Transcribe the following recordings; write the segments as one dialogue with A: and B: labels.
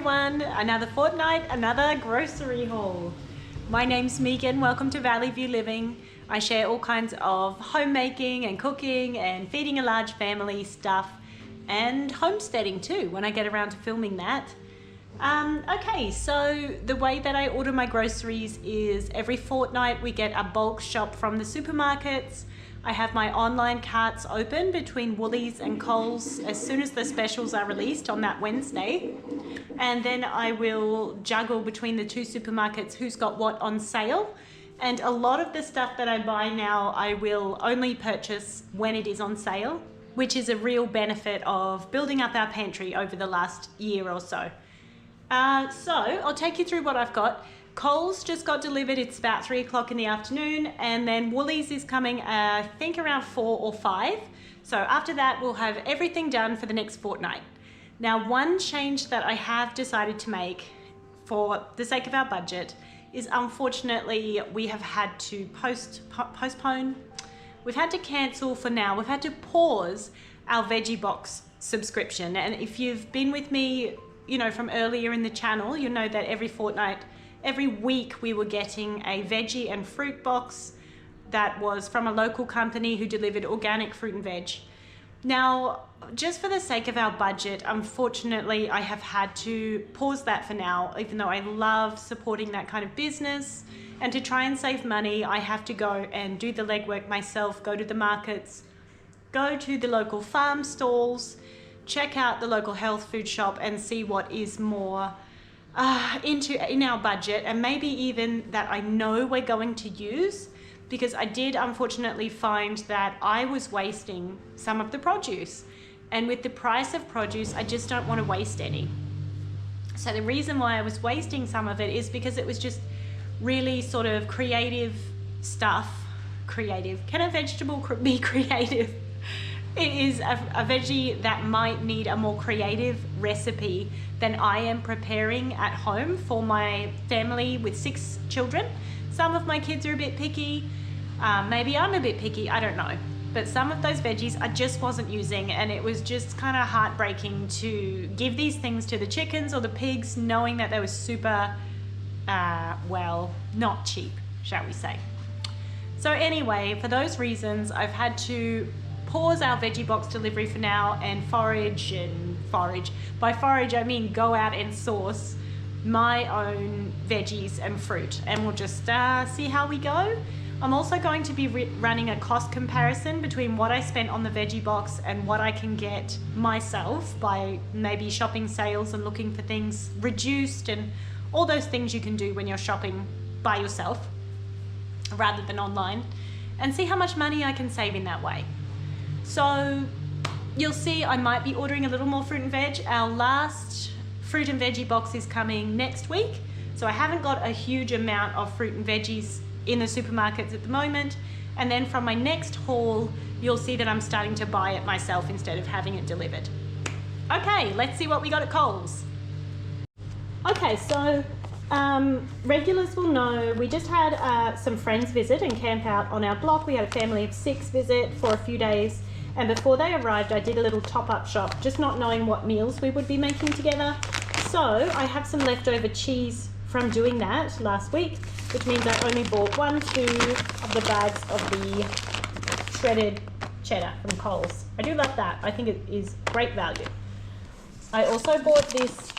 A: everyone, another fortnight, another grocery haul. My name's Megan, welcome to Valley View Living. I share all kinds of homemaking and cooking and feeding a large family stuff and homesteading too when I get around to filming that. Okay, so the way that I order my groceries is every fortnight we get a bulk shop from the supermarkets. I have my online carts open between Woolies and Coles as soon as the specials are released on that Wednesday. And then I will juggle between the two supermarkets who's got what on sale. And a lot of the stuff that I buy now, I will only purchase when it is on sale, which is a real benefit of building up our pantry over the last year or so. So I'll take you through what I've got. Coles just got delivered, it's about 3 o'clock in the afternoon, and then Woolies is coming I think around 4 or 5. So after that we'll have everything done for the next fortnight. Now one change that I have decided to make for the sake of our budget is unfortunately we have had to postpone. We've had to cancel for now. We've had to pause our veggie box subscription, and if you've been with me from earlier in the channel, you'll know that every week we were getting a veggie and fruit box that was from a local company who delivered organic fruit and veg. Now, just for the sake of our budget, unfortunately, I have had to pause that for now, even though I love supporting that kind of business. And to try and save money, I have to go and do the legwork myself, go to the markets, go to the local farm stalls, check out the local health food shop and see what is more in our budget, and maybe even that I know we're going to use, because I did unfortunately find that I was wasting some of the produce, and with the price of produce I just don't want to waste any. So the reason why I was wasting some of it is because it was just really sort of creative stuff. Creative. Can a vegetable be creative? It is a veggie that might need a more creative recipe than I am preparing at home for my family with 6 children. Some of my kids are a bit picky, maybe I'm a bit picky, I don't know. But some of those veggies I just wasn't using, and it was just kind of heartbreaking to give these things to the chickens or the pigs knowing that they were super, well, not cheap, shall we say. So anyway, for those reasons, I've had to pause our veggie box delivery for now and forage. By forage I mean go out and source my own veggies and fruit, and we'll just see how we go. I'm also going to be running a cost comparison between what I spent on the veggie box and what I can get myself by maybe shopping sales and looking for things reduced and all those things you can do when you're shopping by yourself rather than online, and see how much money I can save in that way. So you'll see I might be ordering a little more fruit and veg. Our last fruit and veggie box is coming next week. So I haven't got a huge amount of fruit and veggies in the supermarkets at the moment. And then from my next haul, you'll see that I'm starting to buy it myself instead of having it delivered. Okay, let's see what we got at Coles. Okay, so regulars will know we just had some friends visit and camp out on our block. We had a family of 6 visit for a few days. And before they arrived, I did a little top-up shop, just not knowing what meals we would be making together. So I have some leftover cheese from doing that last week, which means I only bought 2 of the bags of the shredded cheddar from Coles. I do love that. I think it is great value. I also bought this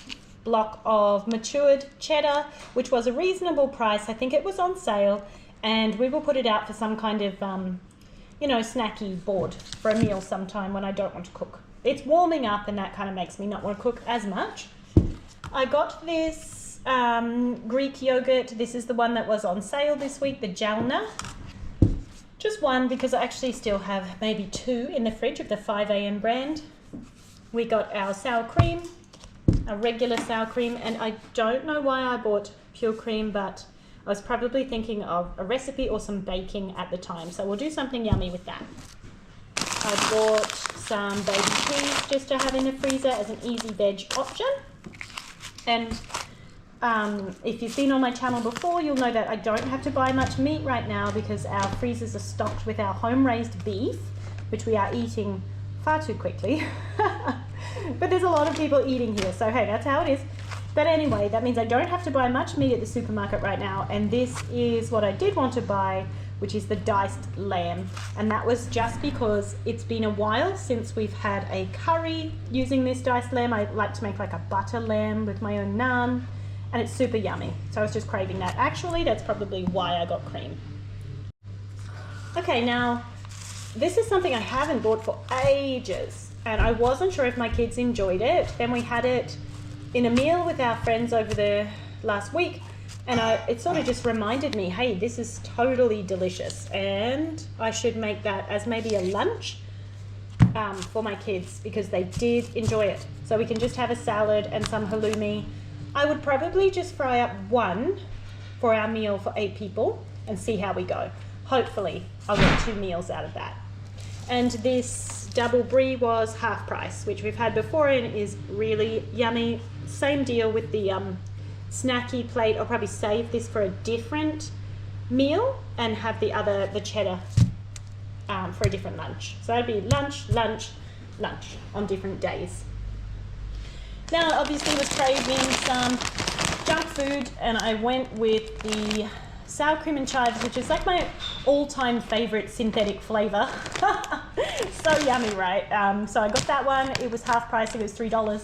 A: block of matured cheddar, which was a reasonable price. I think it was on sale, and we will put it out for some kind of snacky board for a meal sometime when I don't want to cook. It's warming up and that kind of makes me not want to cook as much. I got this Greek yogurt. This is the one that was on sale this week, the Jalna. Just one because I actually still have maybe 2 in the fridge of the 5 AM brand. We got our sour cream, a regular sour cream, and I don't know why I bought pure cream, but I was probably thinking of a recipe or some baking at the time, so we'll do something yummy with that. I bought some baby peas just to have in the freezer as an easy veg option. And if you've been on my channel before, you'll know that I don't have to buy much meat right now because our freezers are stocked with our home-raised beef, which we are eating far too quickly. But there's a lot of people eating here, so hey, that's how it is. But anyway, that means I don't have to buy much meat at the supermarket right now, and this is what I did want to buy, which is the diced lamb. And that was just because it's been a while since we've had a curry using this diced lamb. I like to make like a butter lamb with my own naan, and it's super yummy. So I was just craving that. Actually, that's probably why I got cream. Okay, now this is something I haven't bought for ages, and I wasn't sure if my kids enjoyed it. Then we had it in a meal with our friends over the last week, and it sort of just reminded me, hey, this is totally delicious, and I should make that as maybe a lunch for my kids, because they did enjoy it. So we can just have a salad and some halloumi. I would probably just fry up one for our meal for 8 people and see how we go. Hopefully I'll get 2 meals out of that. And this double brie was half price, which we've had before and is really yummy. Same deal with the snacky plate. I'll probably save this for a different meal and have the cheddar for a different lunch. So that'd be lunch, lunch, lunch on different days. Now, I obviously was craving some junk food, and I went with the sour cream and chives, which is like my all-time favorite synthetic flavor. So yummy, right? So I got that one. It was half price. It was $3.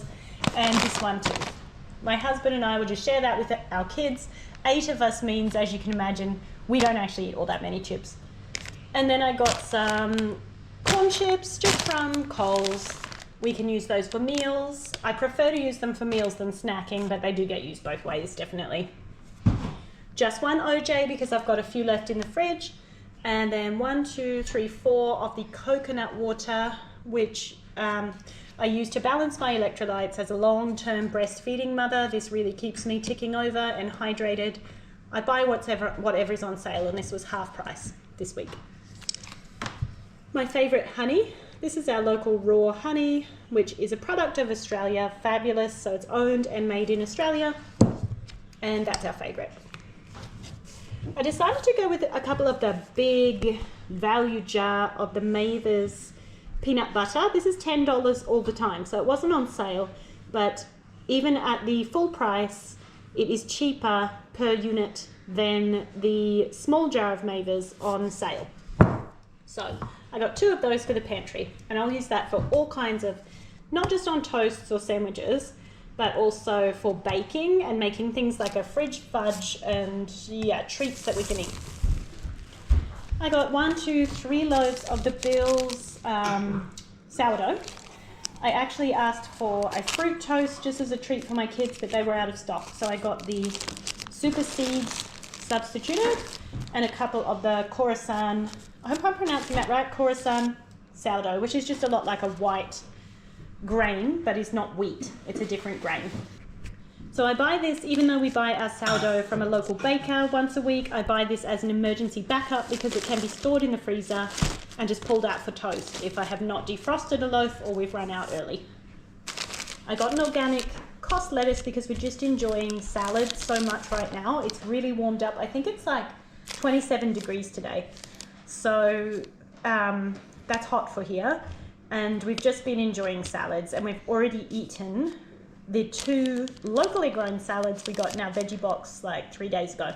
A: And this one too. My husband and I would just share that with our kids. 8 of us means, as you can imagine, we don't actually eat all that many chips. And then I got some corn chips just from Coles. We can use those for meals. I prefer to use them for meals than snacking, but they do get used both ways, definitely. Just one OJ because I've got a few left in the fridge. And then 1, 2, 3, 4 of the coconut water, which I use to balance my electrolytes. As a long-term breastfeeding mother, this really keeps me ticking over and hydrated. I buy whatever is on sale, and this was half price this week. My favorite honey. This is our local raw honey, which is a product of Australia. Fabulous. So it's owned and made in Australia, and that's our favorite. I decided to go with a couple of the big value jar of the Mathers peanut butter. This is $10 all the time, so it wasn't on sale, but even at the full price, it is cheaper per unit than the small jar of Mathers on sale. So I got 2 of those for the pantry, and I'll use that for all kinds of, not just on toasts or sandwiches, but also for baking and making things like a fridge fudge and treats that we can eat. I got 1, 2, 3 loaves of the Bill's sourdough. I actually asked for a fruit toast just as a treat for my kids, but they were out of stock. So I got the Super Seeds substituted and a couple of the Khorasan, I hope I'm pronouncing that right, Khorasan sourdough, which is just a lot like a white grain, but it's not wheat. It's a different grain. So I buy this, even though we buy our sourdough from a local baker once a week, I buy this as an emergency backup because it can be stored in the freezer and just pulled out for toast if I have not defrosted a loaf or we've run out early. I got an organic cost lettuce because we're just enjoying salad so much right now. It's really warmed up. I think it's like 27 degrees today. So that's hot for here. And we've just been enjoying salads, and we've already eaten the 2 locally grown salads we got in our veggie box like 3 days ago.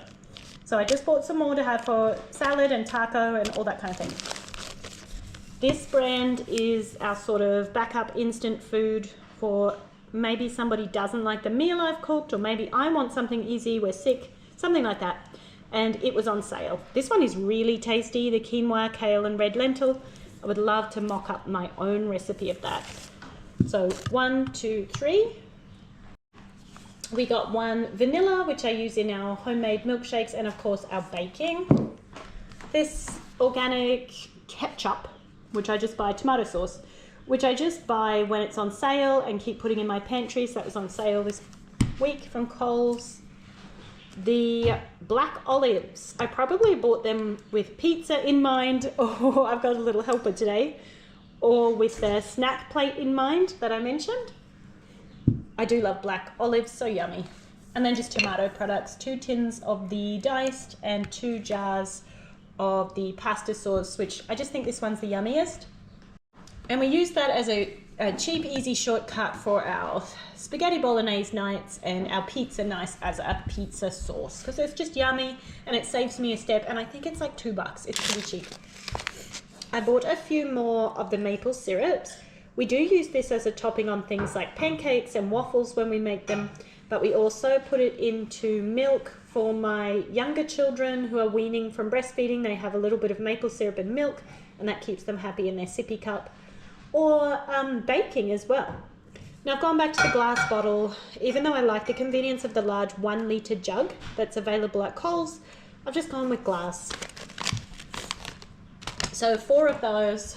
A: So I just bought some more to have for salad and taco and all that kind of thing. This brand is our sort of backup instant food for maybe somebody doesn't like the meal I've cooked, or maybe I want something easy, we're sick, something like that. And it was on sale. This one is really tasty, the quinoa, kale and red lentil. I would love to mock up my own recipe of that. So 1, 2, 3. We got 1 vanilla, which I use in our homemade milkshakes, and of course our baking. This organic ketchup, which I just buy, tomato sauce, which I just buy when it's on sale and keep putting in my pantry. So that was on sale this week from Coles. The black olives, I probably bought them with pizza in mind, or I've got a little helper today, or with the snack plate in mind that I mentioned. I do love black olives, so yummy. And then just tomato products, 2 tins of the diced and 2 jars of the pasta sauce, which I just think this one's the yummiest. And we use that as a cheap, easy shortcut for our spaghetti bolognese nights and our pizza nights as a pizza sauce, because it's just yummy and it saves me a step, and I think it's like $2. It's pretty cheap. I bought a few more of the maple syrups. We do use this as a topping on things like pancakes and waffles when we make them, but we also put it into milk for my younger children who are weaning from breastfeeding. They have a little bit of maple syrup and milk, and that keeps them happy in their sippy cup. Or baking as well. Now I've gone back to the glass bottle. Even though I like the convenience of the large 1 litre jug that's available at Coles, I've just gone with glass. So 4 of those.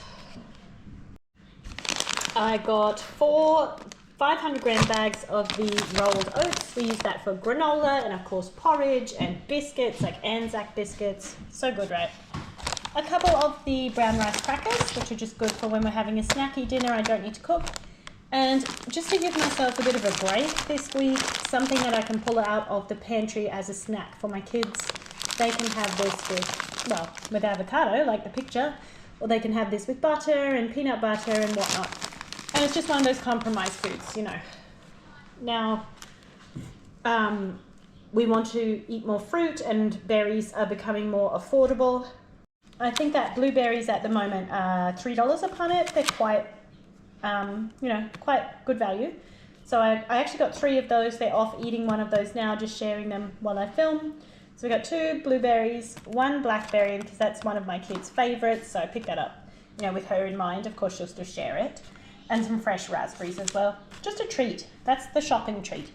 A: I got 4 500-gram bags of the rolled oats. We use that for granola and of course porridge and biscuits like Anzac biscuits. So good, right? A couple of the brown rice crackers, which are just good for when we're having a snacky dinner I don't need to cook. And just to give myself a bit of a break this week, something that I can pull out of the pantry as a snack for my kids. They can have this with, well, with avocado, like the picture, or they can have this with butter and peanut butter and whatnot. And it's just one of those compromise foods, you know. Now, we want to eat more fruit, and berries are becoming more affordable. I think that blueberries at the moment are $3 a punnet. They're quite, you know, quite good value. So I actually got 3 of those. They're off eating one of those now, just sharing them while I film. So we got 2 blueberries, 1 blackberry, because that's one of my kids' favorites. So I picked that up, you know, with her in mind. Of course, she'll still share it. And some fresh raspberries as well. Just a treat. That's the shopping treat.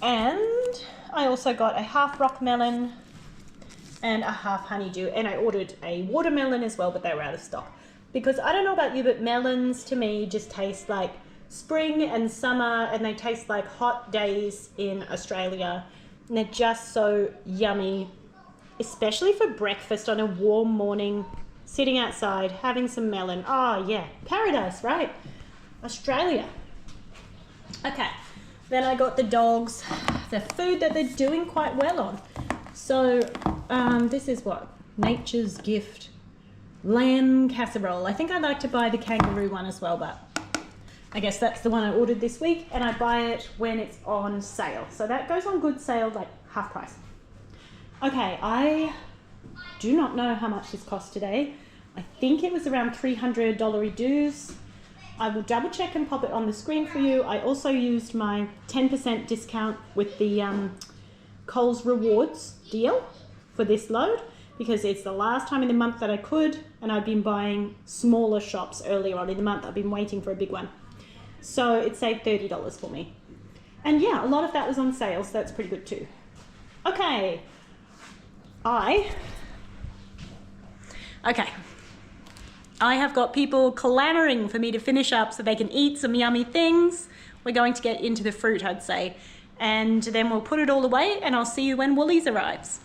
A: And I also got a half rock melon and a half honeydew, and I ordered a watermelon as well, but they were out of stock. Because I don't know about you, but melons to me just taste like spring and summer, and they taste like hot days in Australia, and they're just so yummy, especially for breakfast on a warm morning, sitting outside, having some melon. Oh yeah, paradise, right? Australia. Okay, then I got the dogs the food that they're doing quite well on. So this is what? Nature's Gift lamb casserole. I think I'd like to buy the kangaroo one as well, but I guess that's the one I ordered this week, and I buy it when it's on sale. So that goes on good sale, like half price. Okay, I do not know how much this cost today. I think it was around $300 dues. I will double check and pop it on the screen for you. I also used my 10% discount with the Coles Rewards deal for this load, because it's the last time in the month that I could, and I've been buying smaller shops earlier on in the month. I've been waiting for a big one. So it saved $30 for me. And yeah, a lot of that was on sale, so that's pretty good too. Okay. I have got people clamoring for me to finish up so they can eat some yummy things. We're going to get into the fruit, I'd say. And then we'll put it all away, and I'll see you when Woolies arrives.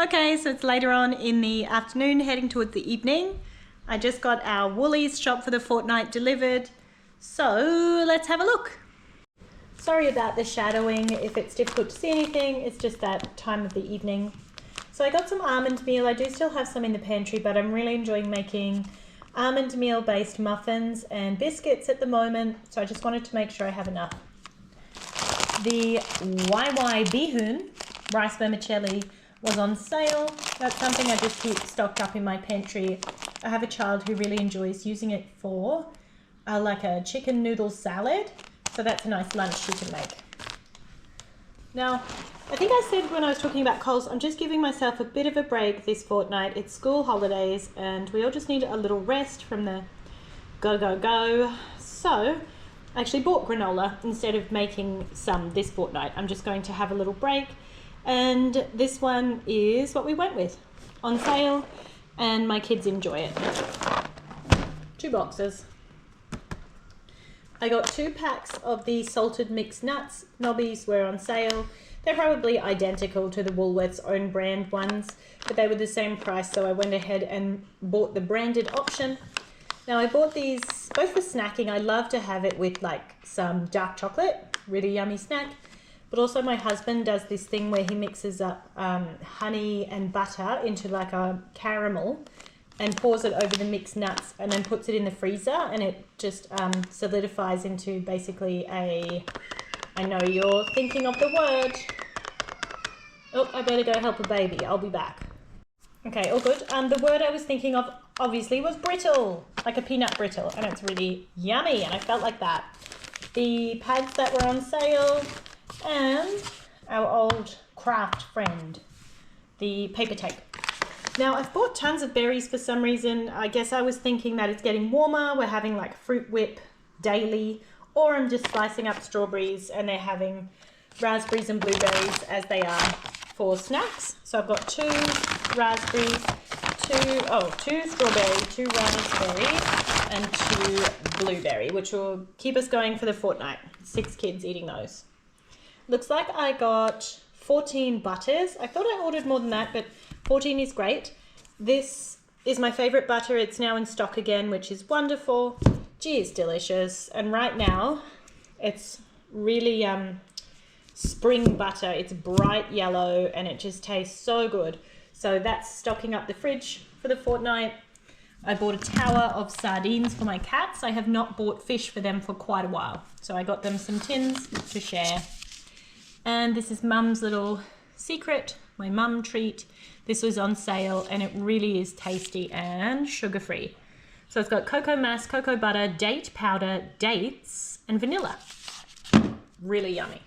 A: Okay, so it's later on in the afternoon, heading towards the evening. I just got our Woolies shop for the fortnight delivered, so let's have a look. Sorry about the shadowing, if it's difficult to see anything, it's just that time of the evening. So I got some almond meal. I do still have some in the pantry, but I'm really enjoying making almond meal based muffins and biscuits at the moment, so I just wanted to make sure I have enough. The YY Bihun rice vermicelli was on sale. That's something I just keep stocked up in my pantry. I have a child who really enjoys using it for like a chicken noodle salad, so that's a nice lunch she can make. Now, I think I said when I was talking about Coles, I'm just giving myself a bit of a break this fortnight. It's school holidays and we all just need a little rest from the go. So I actually bought granola instead of making some this fortnight. I'm just going to have a little break, and this one is what we went with, on sale, and my kids enjoy it. 2 boxes. I got 2 packs of the salted mixed nuts. Nobbies were on sale. They're probably identical to the Woolworths own brand ones, but they were the same price, so I went ahead and bought the branded option. Now I bought these both for snacking. I love to have it with like some dark chocolate, really yummy snack. But also my husband does this thing where he mixes up honey and butter into like a caramel and pours it over the mixed nuts and then puts it in the freezer, and it just solidifies into basically a, I know you're thinking of the word. Oh, I better go help a baby. I'll be back. Okay, all good. The word I was thinking of obviously was brittle, like a peanut brittle, and it's really yummy, and I felt like that. The pads that were on sale, and our old craft friend, the paper tape. Now I've bought tons of berries for some reason. I guess I was thinking that it's getting warmer, we're having like fruit whip daily, or I'm just slicing up strawberries and they're having raspberries and blueberries as they are for snacks. So I've got 2 raspberries, 2 strawberry, 2 raspberry, and 2 blueberry, which will keep us going for the fortnight. 6 kids eating those. Looks like I got 14 butters. I thought I ordered more than that, but 14 is great. This is my favorite butter. It's now in stock again, which is wonderful. Gee, it's delicious. And right now, it's really spring butter. It's bright yellow and it just tastes so good. So that's stocking up the fridge for the fortnight. I bought a tower of sardines for my cats. I have not bought fish for them for quite a while. So I got them some tins to share. And this is Mum's little secret, my mum treat. This was on sale and it really is tasty and sugar-free. So it's got cocoa mass, cocoa butter, date powder, dates, and vanilla. Really yummy.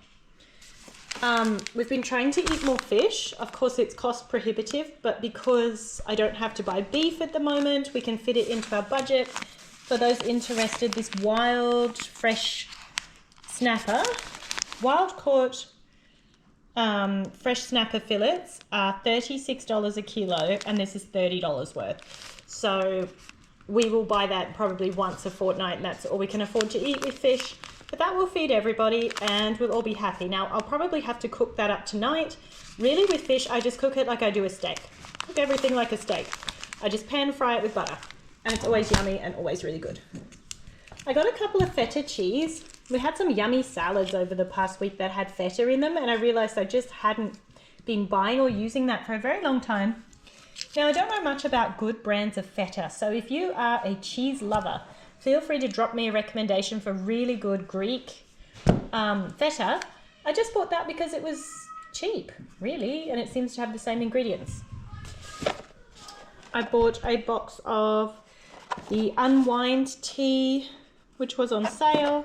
A: We've been trying to eat more fish. Of course, it's cost prohibitive, but because I don't have to buy beef at the moment, we can fit it into our budget. For those interested, this wild, fresh snapper, wild caught fresh snapper fillets are $36 a kilo, and this is $30 worth. So we will buy that probably once a fortnight, and that's all we can afford to eat with fish. But that will feed everybody and we'll all be happy. Now, I'll probably have to cook that up tonight. Really, with fish, I just cook it like I do a steak. Cook everything like a steak. I just pan fry it with butter, and it's always yummy and always really good. I got a couple of feta cheese. We had some yummy salads over the past week that had feta in them, and I realized I just hadn't been buying or using that for a very long time. Now, I don't know much about good brands of feta, so if you are a cheese lover, feel free to drop me a recommendation for really good Greek feta. I just bought that because it was cheap, really, and it seems to have the same ingredients. I bought a box of the Unwind tea, which was on sale.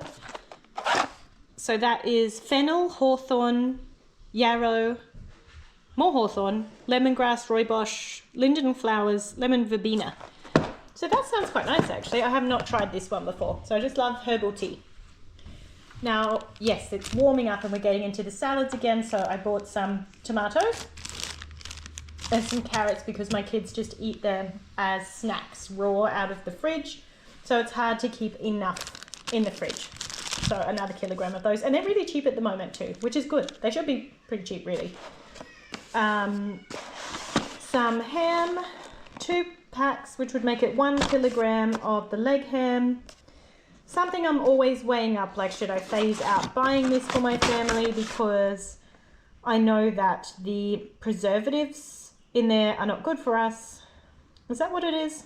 A: So that is fennel, hawthorn, yarrow, more hawthorn, lemongrass, rooibos, linden flowers, lemon verbena. So that sounds quite nice, actually. I have not tried this one before, so I just love herbal tea. Now, yes, it's warming up and we're getting into the salads again, so I bought some tomatoes and some carrots because my kids just eat them as snacks, raw out of the fridge. So it's hard to keep enough in the fridge. So another kilogram of those. And they're really cheap at the moment too, which is good. They should be pretty cheap, really. some ham, 2 packs, which would make it 1 kilogram of the leg ham. Something I'm always weighing up, like should I phase out buying this for my family because I know that the preservatives in there are not good for us. Is that what it is?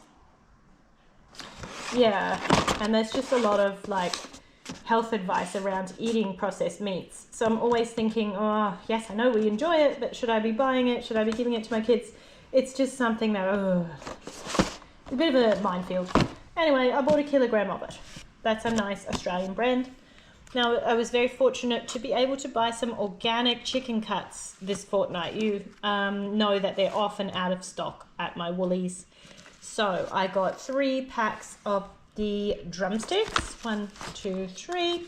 A: Yeah, and there's just a lot of like health advice around eating processed meats. So I'm always thinking, oh, yes, I know we enjoy it, but should I be buying it? Should I be giving it to my kids? It's just something that, a bit of a minefield. Anyway, I bought 1 kilogram of it. That's a nice Australian brand. Now, I was very fortunate to be able to buy some organic chicken cuts this fortnight. You know that they're often out of stock at my Woolies. So I got 3 packs of the drumsticks. 1, 2, 3.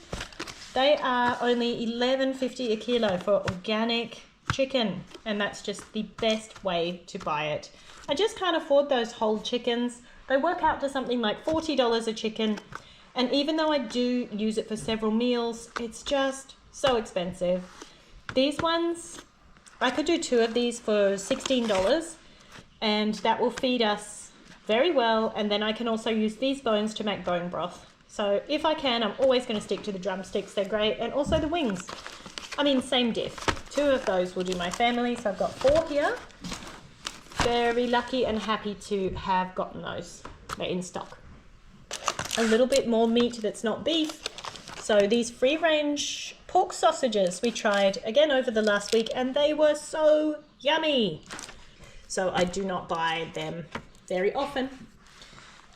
A: They are only $11.50 a kilo for organic chicken, and that's just the best way to buy it. I just can't afford those whole chickens. They work out to something like $40 a chicken, and even though I do use it for several meals, it's just so expensive. These ones, I could do 2 of these for $16, and that will feed us very well, and then I can also use these bones to make bone broth. So if I can, I'm always going to stick to the drumsticks. They're great, and also the wings. I mean, same diff. 2 of those will do my family, so I've got 4 here. Very lucky and happy to have gotten those. They're in stock. A little bit more meat that's not beef. So these free-range pork sausages we tried again over the last week, and they were so yummy. So I do not buy them very often.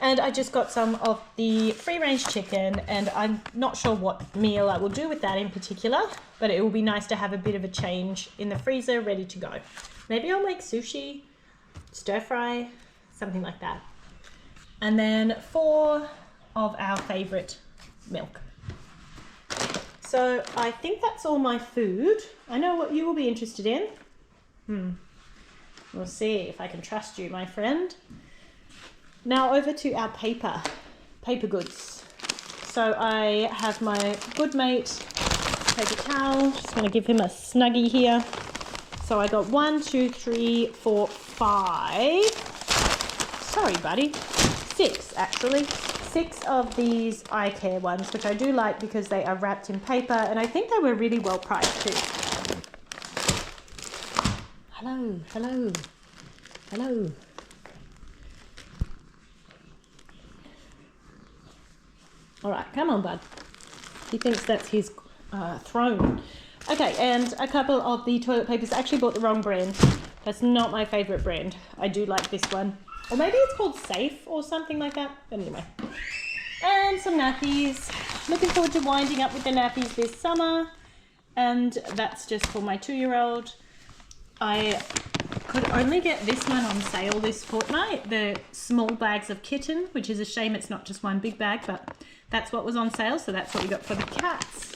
A: And I just got some of the free-range chicken, and I'm not sure what meal I will do with that in particular, but it will be nice to have a bit of a change in the freezer ready to go. Maybe I'll make sushi, stir fry, something like that. And then 4 of our favorite milk. So I think that's all my food. I know what you will be interested in. We'll see if I can trust you, my friend. Now over to our paper goods. So I have my good mate paper towel. Just going to give him a snuggie here. So I got 1, 2, 3, 4, 5. Sorry, buddy. 6 actually. 6 of these eye care ones, which I do like because they are wrapped in paper, and I think they were really well priced too. Hello, hello, hello. All right, come on, bud. He thinks that's his throne. Okay, and a couple of the toilet papers. I actually bought the wrong brand. That's not my favorite brand. I do like this one. Or maybe it's called Safe or something like that. But anyway. And some nappies. Looking forward to winding up with the nappies this summer. And that's just for my 2-year-old. I could only get this one on sale this fortnight. The small bags of kitten, which is a shame it's not just one big bag, but that's what was on sale. So that's what we got for the cats.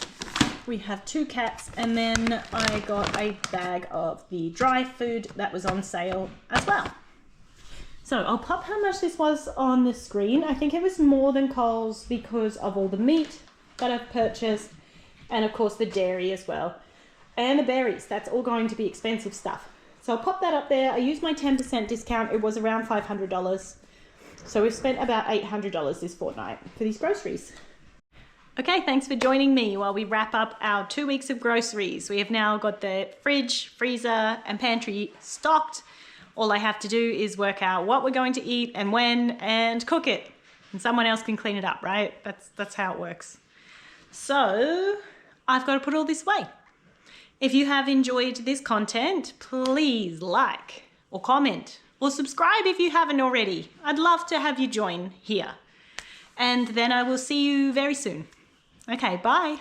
A: We have 2 cats, and then I got a bag of the dry food that was on sale as well. So I'll pop how much this was on the screen. I think it was more than Coles because of all the meat that I've purchased, and of course the dairy as well. And the berries, that's all going to be expensive stuff. So I'll pop that up there. I used my 10% discount. It was around $500. So we've spent about $800 this fortnight for these groceries. Okay, thanks for joining me while we wrap up our 2 weeks of groceries. We have now got the fridge, freezer, and pantry stocked. All I have to do is work out what we're going to eat and when, and cook it. And someone else can clean it up, right? That's how it works. So I've got to put all this away. If you have enjoyed this content, please like or comment or subscribe if you haven't already. I'd love to have you join here. And then I will see you very soon. Okay, bye.